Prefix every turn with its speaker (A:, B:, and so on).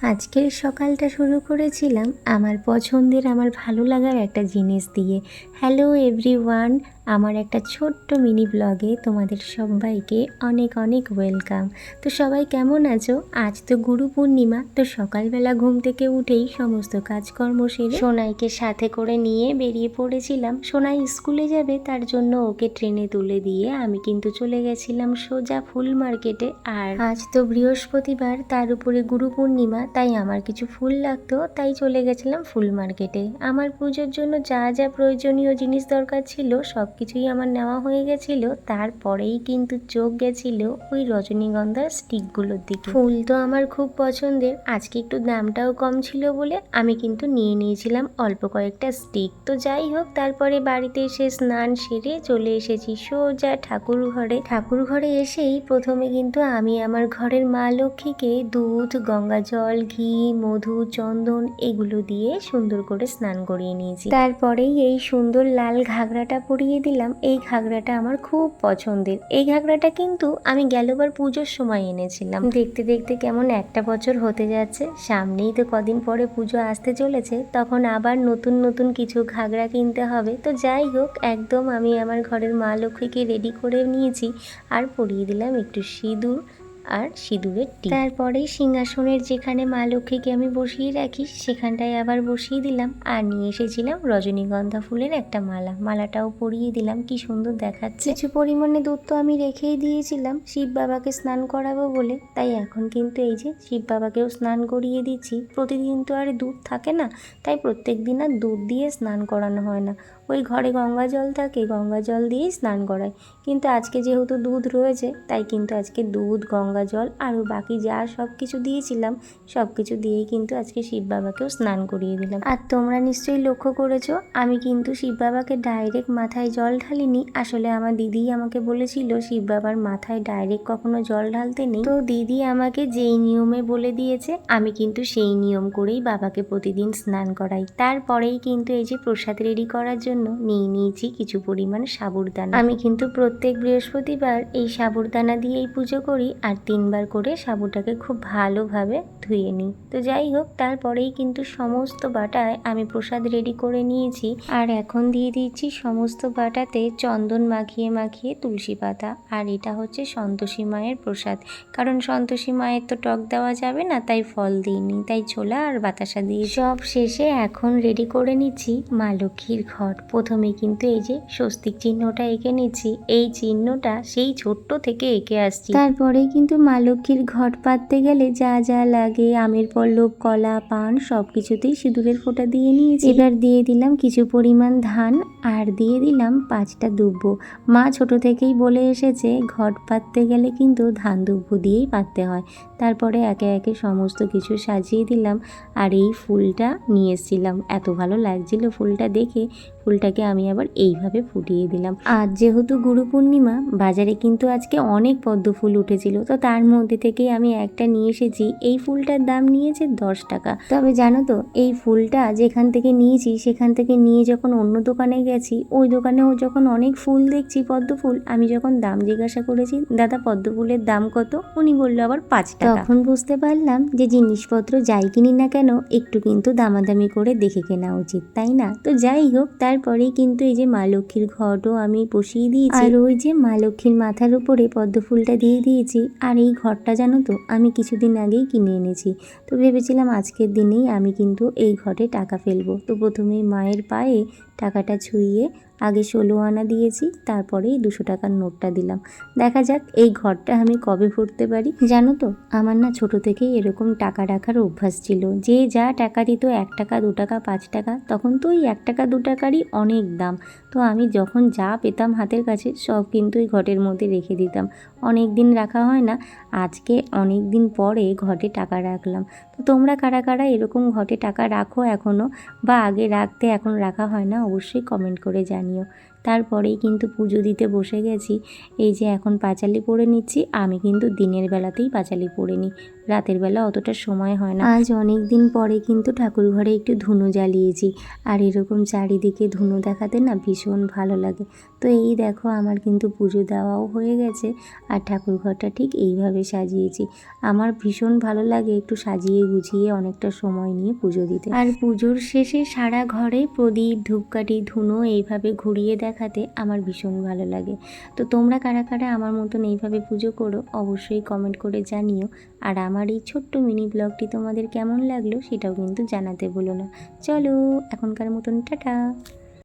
A: আজকের সকালটা শুরু করেছিলাম আমার পছন্দের আমার ভালো লাগার একটা জিনিস দিয়ে। হ্যালো এভরিওয়ান, আমার একটা ছোট্ট মিনি ব্লগে তোমাদের সবাইকে অনেক অনেক ওয়েলকাম। তো সবাই কেমন আছো? আজ তো গুরু পূর্ণিমা, তো সকালবেলা ঘুম থেকে উঠেই সমস্ত কাজকর্ম সেরে সোনাইকে সাথে করে নিয়ে বেরিয়ে পড়েছিলাম। সোনাই স্কুলে যাবে, তার জন্য ওকে ট্রেনে তুলে দিয়ে আমি কিন্তু চলে গেছিলাম সোজা ফুল মার্কেটে। আর আজ তো বৃহস্পতিবার, তার উপরে গুরু পূর্ণিমা, তাই আমার কিছু ফুল লাগতো, তাই চলে গেছিলাম ফুল মার্কেটে। আমার পুজোর জন্য যা যা প্রয়োজনীয় জিনিস দরকার ছিল সব কিছুই আমার নেওয়া হয়ে গেছিল। তারপরেই কিন্তু চোখ গেছিল ওই রজনীগন্ধার স্টিকগুলোর দিকে। ফুল তো আমার খুব পছন্দের, আজকে একটু দামটাও কম ছিল বলে আমি কিন্তু নিয়ে নিয়েছিলাম অল্প কয়েকটা স্টিক। তো যাই হোক, তারপরে বাড়িতে এসে স্নান সেরে চলে এসেছি সোজা ঠাকুর ঘরে এসেই প্রথমে কিন্তু আমি আমার ঘরের মা লক্ষ্মীকে দুধ, গঙ্গা জল, ঘি, মধু, চন্দন এগুলো দিয়ে সুন্দর করে স্নান করিয়ে নিয়েছি। তারপরেই এই সুন্দর লাল ঘাগরাটা পরিয়ে দিলাম। এই ঘাগরাটা আমার খুব পছন্দের। এই ঘাগরাটা কিন্তু আমি গেলবার পুজোর সময় এনেছিলাম। দেখতে দেখতে কেমন একটা বছর হতে যাচ্ছে, সামনেই তো কদিন পরে পুজো আসতে চলেছে, তখন আবার নতুন নতুন কিছু ঘাগরা কিনতে হবে। তো যাই হোক, একদম আমি আমার ঘরের মা লক্ষ্মীকে রেডি করে নিয়েছি আর পরিয়ে দিলাম একটু সিঁদুর আর সিঁদুরের টিপ। তারপরেই সিংহাসনের যেখানে মা লক্ষ্মীকে আমি বসিয়ে রাখি সেখানটায় আবার বসিয়ে দিলাম আর নিয়ে এসেছিলাম রজনীগন্ধা ফুলের একটা মালাটাও পরিয়ে দিলাম। কি সুন্দর দেখাচ্ছে। কিছু পরিমাণে দুধ তো আমি রেখেই দিয়েছিলাম শিব বাবাকে স্নান করাবো বলে, তাই এখন কিন্তু এই যে শিব বাবাকেও স্নান করিয়ে দিচ্ছি। প্রতিদিন তো আর দুধ থাকে না, তাই প্রত্যেক দিন আর দুধ দিয়ে স্নান করানো হয় না। ওই ঘরে গঙ্গা জল থাকে, গঙ্গা জল দিয়েই স্নান করায়। কিন্তু আজকে যেহেতু দুধ রয়েছে, তাই কিন্তু আজকে দুধ, গঙ্গা জল আরও বাকি যা সব কিছু দিয়েছিলাম সব কিছু দিয়েই কিন্তু আজকে শিব বাবাকেও স্নান করিয়ে দিলাম। আর তোমরা নিশ্চয়ই লক্ষ্য করেছো, আমি কিন্তু শিব বাবাকে ডাইরেক্ট মাথায় জল ঢালিনি। আসলে আমার দিদি আমাকে বলেছিল শিব বাবার মাথায় ডাইরেক্ট কখনো জল ঢালতে নেই। তো দিদি আমাকে যেই নিয়মে বলে দিয়েছে আমি কিন্তু সেই নিয়ম করেই বাবাকে প্রতিদিন স্নান করাই। তারপরেই কিন্তু এই যে প্রসাদ রেডি করার জন্য নিয়ে নিয়েছি কিছু পরিমাণ সাবুদানা। আমি কিন্তু প্রত্যেক বৃহস্পতিবার এই সাবুদানা দিয়েই পুজো করি আর 3বার করে সাবুটাকে খুব ভালোভাবে ধুয়ে নিই। তো যাই হোক, তারপরেই কিন্তু সমস্ত বাটায় আমি প্রসাদ রেডি করে নিয়েছি আর এখন দিয়ে দিচ্ছি সমস্ত বাটাতে চন্দন মাখিয়ে মাখিয়ে তুলসী পাতা। আর এটা হচ্ছে সন্তোষী মায়ের প্রসাদ, কারণ সন্তোষী মায়ের তো টক দেওয়া যাবে না, তাই ফল দিইনি, তাই ছোলা আর বাতাসা দিয়ে সব শেষে এখন রেডি করে নিচ্ছি মা লক্ষ্মীর ঘট। প্রথমে কিন্তু এই যে স্বস্তিক চিহ্নটা এঁকে নিচ্ছি, এই চিহ্নটা সেই ছোট্ট থেকে এঁকে আসছি। তারপরে কিন্তু মা লক্ষ্মীর ঘট পাততে গেলে যা যা লাগে আমের পল্লব, কলা, পান সব কিছুতেই সিঁদুরের ফোঁটা দিয়ে নিয়েছি। এবার দিয়ে দিলাম কিছু পরিমাণ ধান আর দিয়ে দিলাম 5টা দুব্ব। মা ছোট থেকেই বলে এসেছে ঘট পাততে গেলে কিন্তু ধান দুব্ব দিয়েই পাততে হয়। তারপরে একে একে সমস্ত কিছু সাজিয়ে দিলাম আর এই ফুলটা নিয়ে এসেছিলাম। এত ভালো লাগছিল ফুলটা দেখে, ফুলটাকে আমি আবার এইভাবে ফুটিয়ে দিলাম। আর যেহেতু গুরু পূর্ণিমা, বাজারে কিন্তু আজকে অনেক পদ্ম ফুল উঠেছিল, তো তার মধ্যে থেকে আমি একটা নিয়ে এসেছি। এই ফুলটার দাম নিয়েছে 10 টাকা। তবে জানো তো, এই ফুলটা যেখান থেকে নিয়েছি সেখান থেকে নিয়ে যখন অন্য দোকানে গেছি, ওই দোকানেও যখন অনেক ফুল দেখছি পদ্ম ফুল, আমি যখন দাম জিজ্ঞাসা করেছি দাদা পদ্ম ফুলের দাম কত, উনি বললো আবার 5 টাকা। তখন বুঝতে পারলাম যে জিনিসপত্র যাই কিনি না কেন একটু কিন্তু দামাদামি করে দেখে কেনা উচিত, তাই না? তো যাই হোক, তারপরেই কিন্তু এই যে মা লক্ষ্মীর ঘটও আমি বসিয়ে দিয়েছি আর ওই যে মা লক্ষ্মীর মাথার উপরে পদ্ম ফুলটা দিয়ে দিয়েছি। আর এই ঘরটা জানো তো আমি কিছুদিন আগেই কিনে এনেছি, তো ভেবেছিলাম আজকের দিনেই আমি কিন্তু এই ঘটে টাকা ফেলবো। তো প্রথমেই মায়ের পায়ে টাকাটা ছুঁয়ে আগে 16 আনা দিয়েছি, তারপরেই 200 টাকার নোটটা দিলাম। দেখা যাক এই ঘরটা আমি কবে ভরতে পারি। জানো তো, আমার না ছোট থেকেই এরকম টাকা রাখার অভ্যাস ছিল। যে যা টাকা দিত 1 টাকা, 2 টাকা, 5 টাকা, তখন তো ওই 1 টাকা 2 টাকারই অনেক দাম। তো আমি যখন যা পেতাম হাতের কাছে সব কিন্তু ওই ঘটের মধ্যে রেখে দিতাম। অনেক দিন রাখা হয় না, আজকে অনেক দিন পরে ঘটে টাকা রাখলাম। তো তোমরা কারা কারা এরকম ঘটে টাকা রাখো এখনও, বা আগে রাখতে এখন রাখা হয় না, অবশ্যই কমেন্ট করে জানিও। তারপরেই কিন্তু পুজো দিতে বসে গেছি। এই যে এখন পাঁচালি পড়ে নিচ্ছি। আমি কিন্তু দিনের বেলাতেই পাঁচালি পড়ে নিই, রাতের বেলা অতটা সময় হয় না। আজ অনেক দিন পরে কিন্তু ঠাকুর ঘরে একটু ধুনো জ্বালিয়েছি, আর এরকম চারিদিকে ধুনো দেখাতে না ভীষণ ভালো লাগে। তো এই দেখো আমার কিন্তু পুজো দেওয়াও হয়ে গেছে, আর ঠাকুর ঘরটা ঠিক এইভাবে সাজিয়েছি। আমার ভীষণ ভালো লাগে একটু সাজিয়ে গুছিয়ে অনেকটা সময় নিয়ে পুজো দিতে। আর পুজোর শেষে সারা ঘরে প্রদীপ, ধূপকাঠি, ধুনো এইভাবে ঘুরিয়ে দেখাতে আমার ভীষণ ভালো লাগে। তো তোমরা কারা কারা আমার মতন এইভাবে পুজো করো অবশ্যই কমেন্ট করে জানিও। আর আমার এই ছোট্ট মিনি ব্লগটি তোমাদের কেমন লাগলো সেটাও কিন্তু জানাতে ভুলো না। চলো এখনকার মতন টাটা।